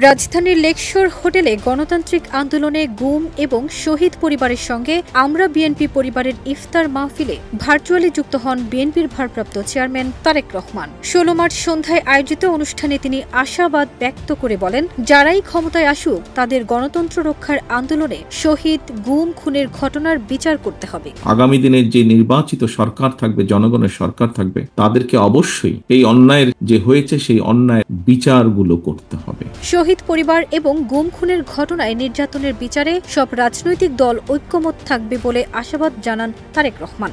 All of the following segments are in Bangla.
রাজধানীর লেকশোর হোটেলে গণতান্ত্রিক আন্দোলনে গুম এবং শহীদ পরিবারের সঙ্গে আমরা বিএনপি পরিবারের ইফতার মাহফিলে ভার্চুয়ালি যুক্ত হন বিএনপির ভারপ্রাপ্ত চেয়ারম্যান তারেক রহমান। ১৬ মার্চ সন্ধ্যায় আয়োজিত অনুষ্ঠানে তিনি আশাবাদ ব্যক্ত করে বলেন, যারাই ক্ষমতায় আসুক তাদের গণতন্ত্র রক্ষার আন্দোলনে শহীদ, গুম, খুনের ঘটনার বিচার করতে হবে। আগামী দিনের যে নির্বাচিত সরকার থাকবে, জনগণের সরকার থাকবে, তাদেরকে অবশ্যই এই অন্যায়ের যে হয়েছে সেই অন্যায়ের বিচারগুলো করতে হবে। শহীদ পরিবার এবং গুম খুনের ঘটনায় নির্যাতনের বিচারে সব রাজনৈতিক দল ঐক্যমত থাকবে বলে আশাবাদ জানান তারেক রহমান।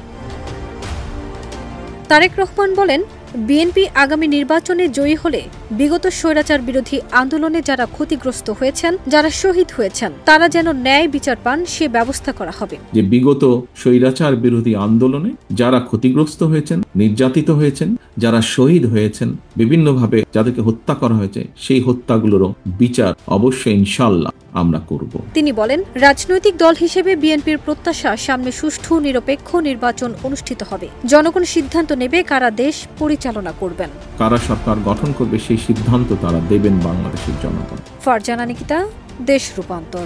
তারেক রহমান বলেন, বিএনপি আগামী নির্বাচনে জয়ী হলে বিগত স্বৈরাচার বিরোধী আন্দোলনে যারা ক্ষতিগ্রস্ত হয়েছেন, যারা শহীদ হয়েছেন, তারা যেন ন্যায় বিচার পান সে ব্যবস্থা করা হবে। যে বিগত স্বৈরাচার বিরোধী আন্দোলনে যারা ক্ষতিগ্রস্ত হয়েছেন, নির্যাতিত হয়েছেন, যারা শহীদ হয়েছেন, বিভিন্নভাবে যাদেরকে হত্যা করা হয়েছে, সেই হত্যাগুলোরও বিচার অবশ্যই ইনশাআল্লাহ আমরা করব। তিনি বলেন, রাজনৈতিক দল হিসেবে বিএনপির প্রত্যাশা সামনে সুষ্ঠু নিরপেক্ষ নির্বাচন অনুষ্ঠিত হবে। জনগণ সিদ্ধান্ত নেবে কারা দেশ পরিচালনা করবেন, কারা সরকার গঠন করবে, সেই সিদ্ধান্ত তারা দেবেন বাংলাদেশের জনগণ। ফারজানা নিকিতা, দেশ রূপান্তর।